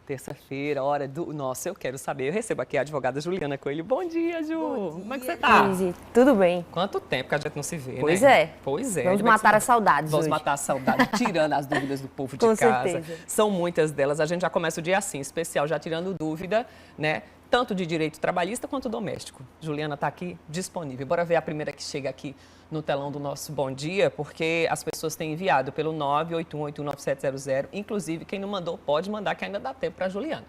Terça-feira, hora do... Nossa, eu quero saber. Eu recebo aqui a advogada Juliana Coelho. Bom dia, Ju. Bom dia, como é que você tá? Cris, tudo bem? Quanto tempo que a gente não se vê, Pois né? é. Pois é. Vamos matar as saudades Vamos hoje. matar a saudade, tirando as dúvidas do povo de Com casa. certeza. São muitas delas. A gente já começa o dia assim, especial, já tirando dúvida, né? Tanto de direito trabalhista quanto doméstico. Juliana está aqui disponível. Bora ver a primeira que chega aqui no telão do nosso Bom Dia, porque as pessoas têm enviado pelo 981819700. Inclusive, quem não mandou pode mandar, que ainda dá tempo para a Juliana.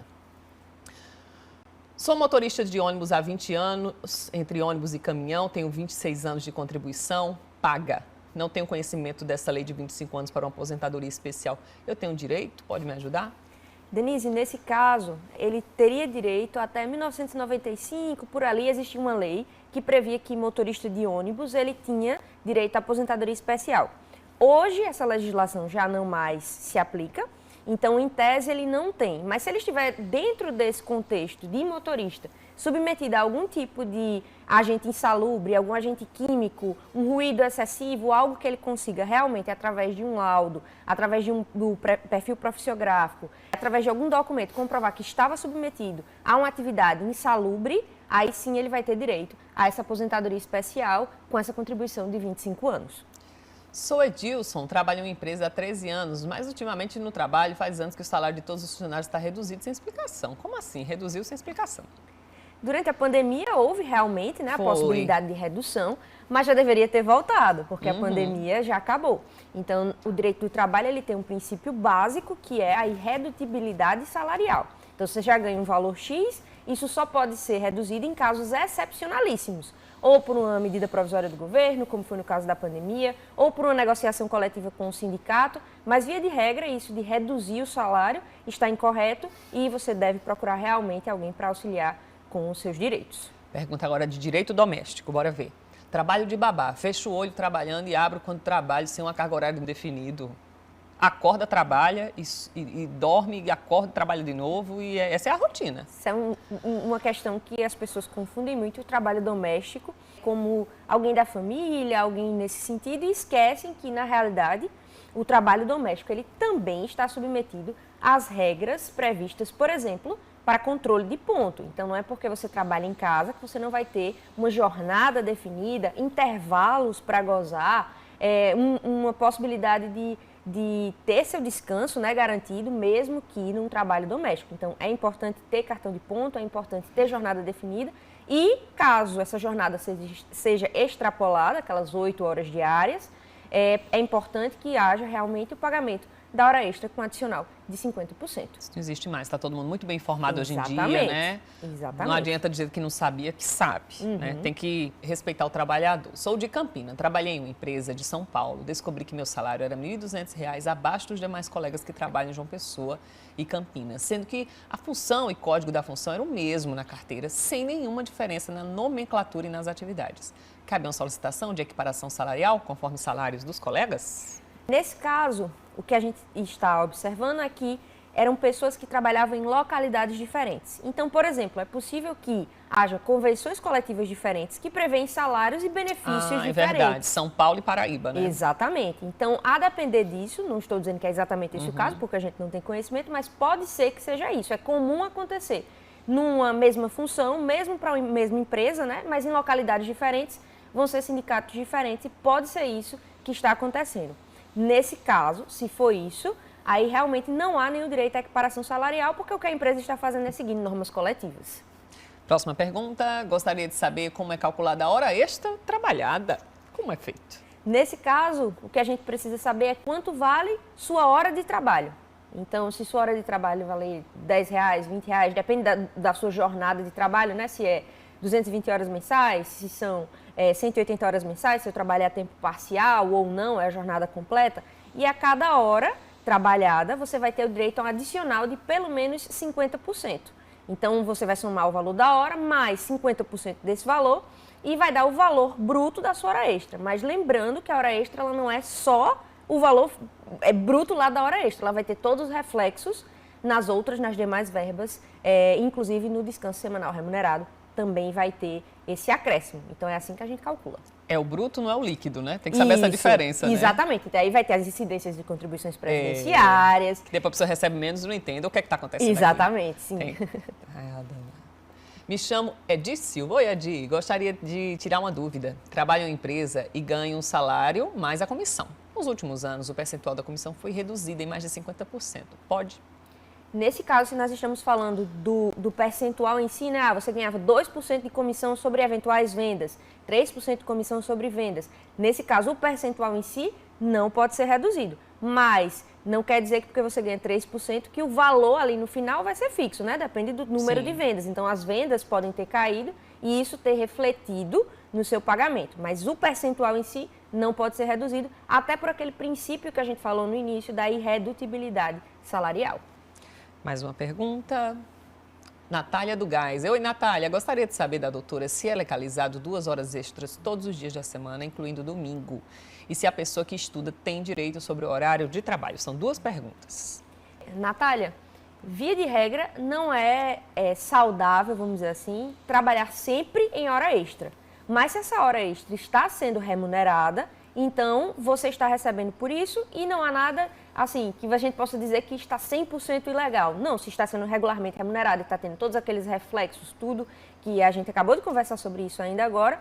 Sou motorista de ônibus há 20 anos, entre ônibus e caminhão, tenho 26 anos de contribuição paga. Não tenho conhecimento dessa lei de 25 anos para uma aposentadoria especial. Eu tenho direito? Pode me ajudar? Denise, nesse caso, ele teria direito até 1995, por ali existia uma lei que previa que motorista de ônibus ele tinha direito à aposentadoria especial. Hoje, essa legislação já não mais se aplica, então, em tese, ele não tem. Mas se ele estiver dentro desse contexto de motorista, submetido a algum tipo de agente insalubre, algum agente químico, um ruído excessivo, algo que ele consiga realmente, através de um laudo, através do perfil profissiográfico, através de algum documento, comprovar que estava submetido a uma atividade insalubre, aí sim ele vai ter direito a essa aposentadoria especial com essa contribuição de 25 anos. Sou Edilson, trabalho em uma empresa há 13 anos, mas ultimamente no trabalho faz anos que o salário de todos os funcionários está reduzido sem explicação. Como assim? Reduziu sem explicação? Durante a pandemia houve realmente, né, a possibilidade de redução, mas já deveria ter voltado, porque a pandemia já acabou. Então, o direito do trabalho ele tem um princípio básico, que é a irredutibilidade salarial. Então, você já ganha um valor X, isso só pode ser reduzido em casos excepcionalíssimos, ou por uma medida provisória do governo, como foi no caso da pandemia, ou por uma negociação coletiva com o sindicato, mas via de regra isso de reduzir o salário está incorreto e você deve procurar realmente alguém para auxiliar com os seus direitos. Pergunta agora de direito doméstico, bora ver. Trabalho de babá, fecho o olho trabalhando e abro quando trabalho sem uma carga horária indefinido. Acorda, trabalha e dorme, e acorda, trabalha de novo e essa é a rotina. Isso é uma questão que as pessoas confundem muito o trabalho doméstico como alguém da família, alguém nesse sentido, e esquecem que, na realidade, o trabalho doméstico ele também está submetido às regras previstas, por exemplo, para controle de ponto. Então, não é porque você trabalha em casa que você não vai ter uma jornada definida, intervalos para gozar, uma possibilidade de ter seu descanso, né, garantido, mesmo que num trabalho doméstico. Então, é importante ter cartão de ponto, é importante ter jornada definida e, caso essa jornada seja extrapolada, aquelas 8 horas diárias, é importante que haja realmente o pagamento da hora extra com adicional de 50%. Isso não existe mais, está todo mundo muito bem informado hoje em dia, né? Exatamente. Não adianta dizer que não sabia, que sabe, né? Tem que respeitar o trabalhador. Sou de Campina, trabalhei em uma empresa de São Paulo, descobri que meu salário era R$ 1.200, abaixo dos demais colegas que trabalham em João Pessoa e Campinas, sendo que a função e código da função eram o mesmo na carteira, sem nenhuma diferença na nomenclatura e nas atividades. Cabe uma solicitação de equiparação salarial, conforme salários dos colegas? Nesse caso, o que a gente está observando é que eram pessoas que trabalhavam em localidades diferentes. Então, por exemplo, é possível que haja convenções coletivas diferentes que prevêem salários e benefícios diferentes. É verdade, São Paulo e Paraíba, né? Exatamente. Então, a depender disso, não estou dizendo que é exatamente esse o caso, porque a gente não tem conhecimento, mas pode ser que seja isso. É comum acontecer numa mesma função, mesmo para a mesma empresa, né? Mas em localidades diferentes, vão ser sindicatos diferentes e pode ser isso que está acontecendo. Nesse caso, se for isso, aí realmente não há nenhum direito à equiparação salarial, porque o que a empresa está fazendo é seguindo normas coletivas. Próxima pergunta, gostaria de saber como é calculada a hora extra trabalhada. Como é feito? Nesse caso, o que a gente precisa saber é quanto vale sua hora de trabalho. Então, se sua hora de trabalho vale R$10, R$20, depende da sua jornada de trabalho, né? Se é 220 horas mensais, se são 180 horas mensais, se eu trabalhar a tempo parcial ou não, é a jornada completa. E a cada hora trabalhada, você vai ter o direito a um adicional de pelo menos 50%. Então, você vai somar o valor da hora mais 50% desse valor e vai dar o valor bruto da sua hora extra. Mas lembrando que a hora extra ela não é só o valor bruto lá da hora extra, ela vai ter todos os reflexos nas demais verbas, inclusive no descanso semanal remunerado, também vai ter esse acréscimo. Então, é assim que a gente calcula. É o bruto, não é o líquido, né? Tem que saber essa diferença, né? Exatamente. Então, aí vai ter as incidências de contribuições previdenciárias. Que depois a pessoa recebe menos e não entende o que está acontecendo. Exatamente, aqui. sim. Me chamo Edi Silva. Oi, Edi. Gostaria de tirar uma dúvida. Trabalho em empresa e ganho um salário mais a comissão. Nos últimos anos, o percentual da comissão foi reduzido em mais de 50%. Pode? Nesse caso, se nós estamos falando do percentual em si, né? Você ganhava 2% de comissão sobre eventuais vendas, 3% de comissão sobre vendas. Nesse caso, o percentual em si não pode ser reduzido. Mas não quer dizer que porque você ganha 3%, que o valor ali no final vai ser fixo, né? Depende do número de vendas. Então, as vendas podem ter caído e isso ter refletido no seu pagamento. Mas o percentual em si não pode ser reduzido, até por aquele princípio que a gente falou no início da irredutibilidade salarial. Mais uma pergunta. Natália do Gás. Oi, Natália. Gostaria de saber da doutora se é legalizado 2 horas extras todos os dias da semana, incluindo domingo. E se a pessoa que estuda tem direito sobre o horário de trabalho. São 2 perguntas. Natália, via de regra, não é saudável, vamos dizer assim, trabalhar sempre em hora extra. Mas se essa hora extra está sendo remunerada, então você está recebendo por isso e não há nada assim que a gente possa dizer que está 100% ilegal. Não, se está sendo regularmente remunerado e está tendo todos aqueles reflexos, tudo que a gente acabou de conversar sobre isso ainda agora,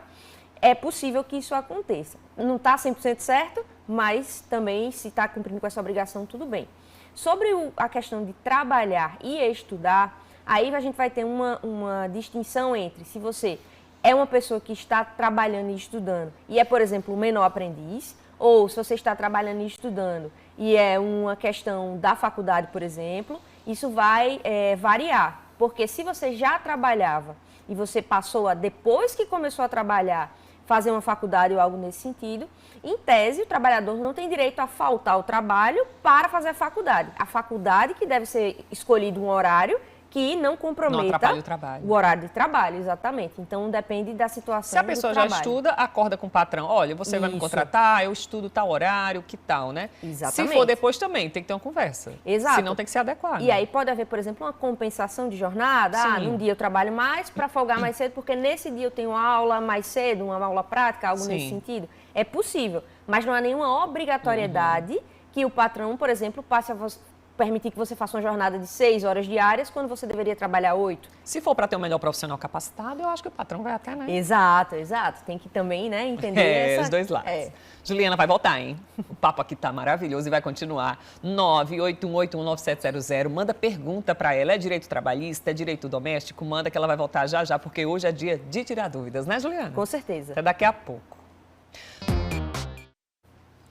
é possível que isso aconteça. Não está 100% certo, mas também se está cumprindo com essa obrigação, tudo bem. Sobre a questão de trabalhar e estudar, aí a gente vai ter uma distinção entre se você é uma pessoa que está trabalhando e estudando e é, por exemplo, um menor aprendiz, ou se você está trabalhando e estudando e é uma questão da faculdade, por exemplo, isso vai variar. Porque se você já trabalhava e você passou a, depois que começou a trabalhar, fazer uma faculdade ou algo nesse sentido, em tese, o trabalhador não tem direito a faltar ao trabalho para fazer a faculdade. A faculdade que deve ser escolhido um horário que não comprometa o horário de trabalho, exatamente. Então, depende da situação. Se a pessoa já estuda, acorda com o patrão, olha, você vai me contratar, eu estudo tal horário, que tal, né? Exatamente. Se for depois também, tem que ter uma conversa. Exato. Senão tem que ser adequado. E aí pode haver, por exemplo, uma compensação de jornada. Sim. Num dia eu trabalho mais para folgar mais cedo, porque nesse dia eu tenho aula mais cedo, uma aula prática, algo nesse sentido. É possível, mas não há nenhuma obrigatoriedade que o patrão, por exemplo, passe a permitir que você faça uma jornada de 6 horas diárias, quando você deveria trabalhar 8. Se for para ter um melhor profissional capacitado, eu acho que o patrão vai até, né? Exato. Tem que também, né, entender os dois lados. Juliana vai voltar, hein? O papo aqui tá maravilhoso e vai continuar. 981819700. Manda pergunta para ela. É direito trabalhista? É direito doméstico? Manda que ela vai voltar já, porque hoje é dia de tirar dúvidas, né, Juliana? Com certeza. Até daqui a pouco.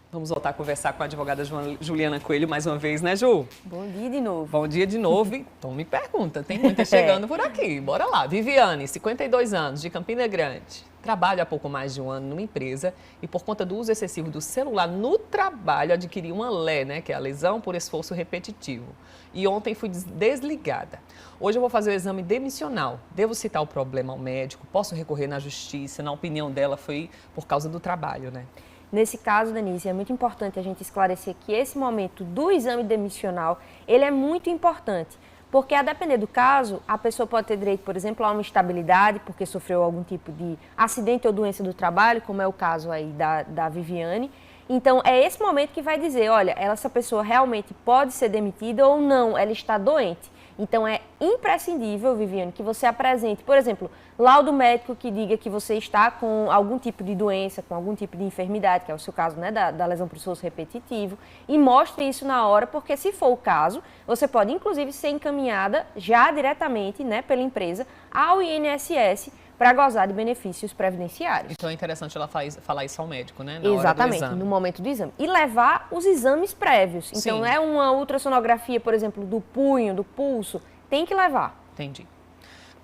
Vamos voltar a conversar com a advogada Juliana Coelho mais uma vez, né, Ju? Bom dia de novo. Bom dia de novo. Então me pergunta, tem muita chegando por aqui. Bora lá. Viviane, 52 anos, de Campina Grande. Trabalho há pouco mais de um ano numa empresa e por conta do uso excessivo do celular no trabalho adquiri uma LE, né, que é a lesão por esforço repetitivo. E ontem fui desligada. Hoje eu vou fazer o exame demissional. Devo citar o problema ao médico? Posso recorrer na justiça? Na opinião dela foi por causa do trabalho, né? Nesse caso, Denise, é muito importante a gente esclarecer que esse momento do exame demissional, ele é muito importante, porque a depender do caso, a pessoa pode ter direito, por exemplo, a uma estabilidade, porque sofreu algum tipo de acidente ou doença do trabalho, como é o caso aí da Viviane. Então, é esse momento que vai dizer, olha, essa pessoa realmente pode ser demitida ou não, ela está doente. Então, é imprescindível, Viviane, que você apresente, por exemplo, laudo médico que diga que você está com algum tipo de doença, com algum tipo de enfermidade, que é o seu caso, né, da lesão por esforço repetitivo, e mostre isso na hora, porque se for o caso, você pode, inclusive, ser encaminhada já diretamente, né, pela empresa ao INSS para gozar de benefícios previdenciários. Então é interessante ela falar isso ao médico, né? Exatamente, no momento do exame. E levar os exames prévios. Então, é uma ultrassonografia, por exemplo, do punho, do pulso, tem que levar. Entendi.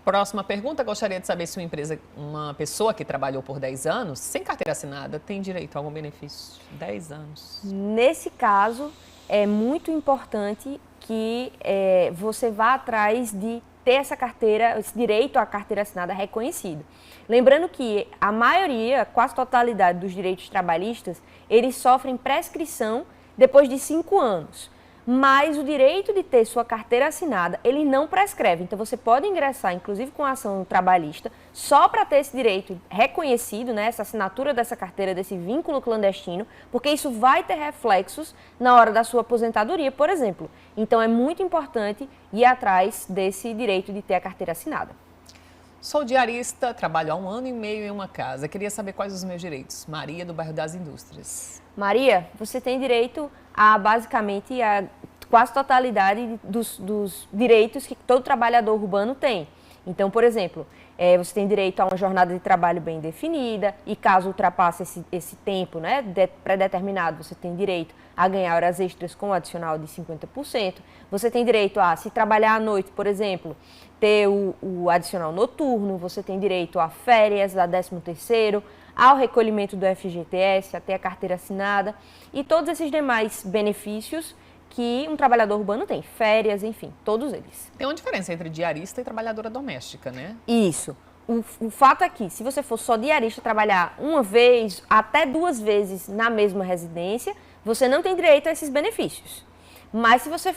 Próxima pergunta, gostaria de saber se uma pessoa que trabalhou por 10 anos, sem carteira assinada, tem direito a algum benefício? 10 anos. Nesse caso, é muito importante que você vá atrás de ter essa carteira, esse direito à carteira assinada reconhecido. Lembrando que a maioria, quase totalidade dos direitos trabalhistas, eles sofrem prescrição depois de 5 anos. mas o direito de ter sua carteira assinada, ele não prescreve. Então, você pode ingressar, inclusive com a ação trabalhista, só para ter esse direito reconhecido, né, essa assinatura dessa carteira, desse vínculo clandestino, porque isso vai ter reflexos na hora da sua aposentadoria, por exemplo. Então, é muito importante ir atrás desse direito de ter a carteira assinada. Sou diarista, trabalho há 1 ano e meio em uma casa. Queria saber quais os meus direitos. Maria, do bairro das Indústrias. Maria, você tem direito a, basicamente, a quase totalidade dos direitos que todo trabalhador urbano tem. Então, por exemplo, você tem direito a uma jornada de trabalho bem definida e caso ultrapasse esse tempo, né, pré-determinado, você tem direito a ganhar horas extras com adicional de 50%. Você tem direito a, se trabalhar à noite, por exemplo, ter o adicional noturno, você tem direito a férias, a 13º, ao recolhimento do FGTS, até a carteira assinada e todos esses demais benefícios que um trabalhador urbano tem, férias, enfim, todos eles. Tem uma diferença entre diarista e trabalhadora doméstica, né? Isso. O fato é que, se você for só diarista, trabalhar uma vez, até 2 vezes na mesma residência, você não tem direito a esses benefícios. Mas se você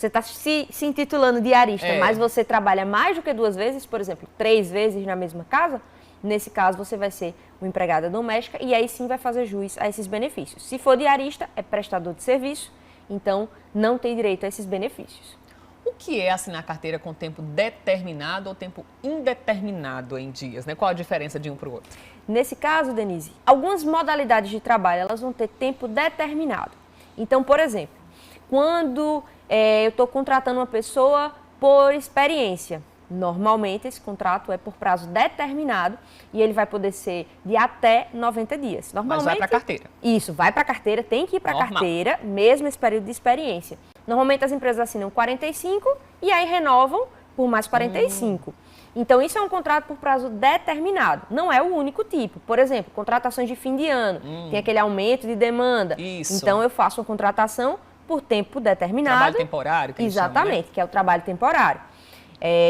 está se intitulando diarista, mas você trabalha mais do que 2 vezes, por exemplo, 3 vezes na mesma casa, nesse caso você vai ser uma empregada doméstica e aí sim vai fazer jus a esses benefícios. Se for diarista, é prestador de serviço, então não tem direito a esses benefícios. O que é assinar carteira com tempo determinado ou tempo indeterminado em dias, né? Qual a diferença de um para o outro? Nesse caso, Denise, algumas modalidades de trabalho elas vão ter tempo determinado. Então, por exemplo, quando eu estou contratando uma pessoa por experiência, normalmente esse contrato é por prazo determinado e ele vai poder ser de até 90 dias. Mas vai para a carteira. Isso, vai para a carteira, tem que ir para a carteira, mesmo esse período de experiência. Normalmente as empresas assinam 45 e aí renovam por mais 45. Então isso é um contrato por prazo determinado, não é o único tipo. Por exemplo, contratações de fim de ano, tem aquele aumento de demanda. Isso. Então eu faço uma contratação por tempo determinado. Trabalho temporário, que exatamente, chama, né? Que é o trabalho temporário.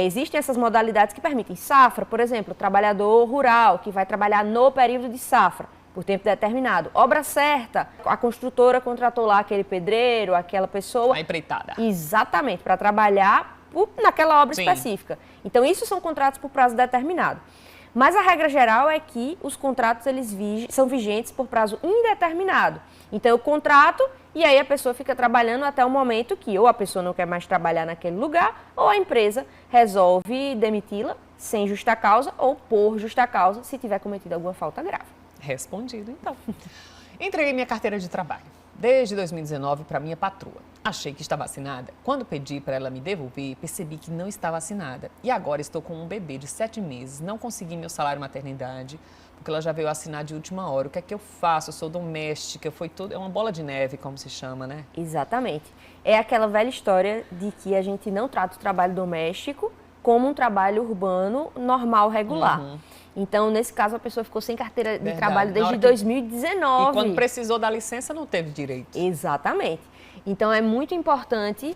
Existem essas modalidades que permitem safra, por exemplo, o trabalhador rural que vai trabalhar no período de safra, por tempo determinado. Obra certa, a construtora contratou lá aquele pedreiro, aquela pessoa. A empreitada. Exatamente, para trabalhar naquela obra específica. Então, isso são contratos por prazo determinado. Mas a regra geral é que os contratos eles são vigentes por prazo indeterminado. Então, eu contrato e aí a pessoa fica trabalhando até o momento que ou a pessoa não quer mais trabalhar naquele lugar ou a empresa resolve demiti-la sem justa causa ou por justa causa se tiver cometido alguma falta grave. Respondido, então. Entreguei minha carteira de trabalho desde 2019 para minha patroa. Achei que estava assinada. Quando pedi para ela me devolver, percebi que não estava assinada. E agora estou com um bebê de 7 meses, não consegui meu salário maternidade, porque ela já veio assinar de última hora. O que é que eu faço? Eu sou doméstica, foi tudo, é uma bola de neve, como se chama, né? Exatamente. É aquela velha história de que a gente não trata o trabalho doméstico como um trabalho urbano normal, regular. Então, nesse caso, a pessoa ficou sem carteira de trabalho desde 2019. E quando precisou da licença, não teve direito. Exatamente. Então, é muito importante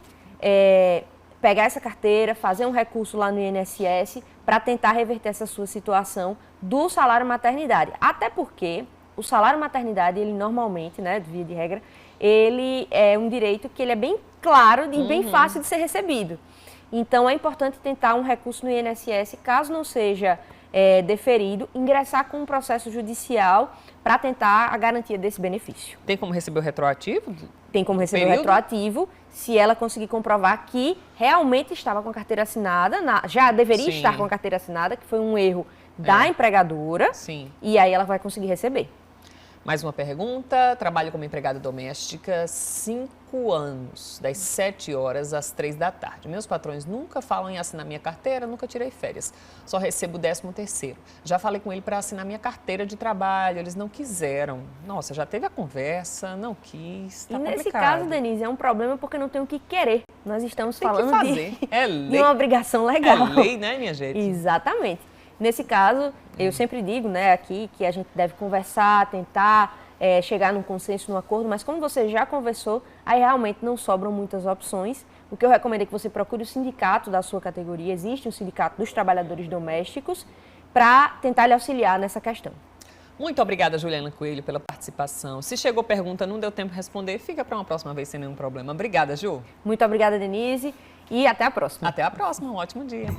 pegar essa carteira, fazer um recurso lá no INSS para tentar reverter essa sua situação do salário maternidade. Até porque o salário maternidade, ele normalmente, né, via de regra, ele é um direito que ele é bem claro e bem fácil de ser recebido. Então, é importante tentar um recurso no INSS, caso não seja deferido, ingressar com um processo judicial para tentar a garantia desse benefício. Tem como receber o retroativo? Tem como receber o retroativo se ela conseguir comprovar que realmente estava com a carteira assinada, já deveria estar com a carteira assinada, que foi um erro da empregadora, e aí ela vai conseguir receber. Mais uma pergunta. Trabalho como empregada doméstica 5 anos, das 7 horas às 3 da tarde. Meus patrões nunca falam em assinar minha carteira, nunca tirei férias. Só recebo o 13º. Já falei com ele para assinar minha carteira de trabalho, eles não quiseram. Nossa, já teve a conversa, não quis, tá complicado. E nesse caso, Denise, é um problema porque não tem o que querer. Nós estamos falando de uma obrigação legal. É lei, né, minha gente? Exatamente. Nesse caso, eu sempre digo, né, aqui que a gente deve conversar, tentar chegar num consenso, num acordo, mas como você já conversou, aí realmente não sobram muitas opções. O que eu recomendo é que você procure o sindicato da sua categoria, existe um sindicato dos trabalhadores domésticos, para tentar lhe auxiliar nessa questão. Muito obrigada, Juliana Coelho, pela participação. Se chegou pergunta, não deu tempo de responder, fica para uma próxima vez sem nenhum problema. Obrigada, Ju. Muito obrigada, Denise, e até a próxima. Até a próxima, um ótimo dia.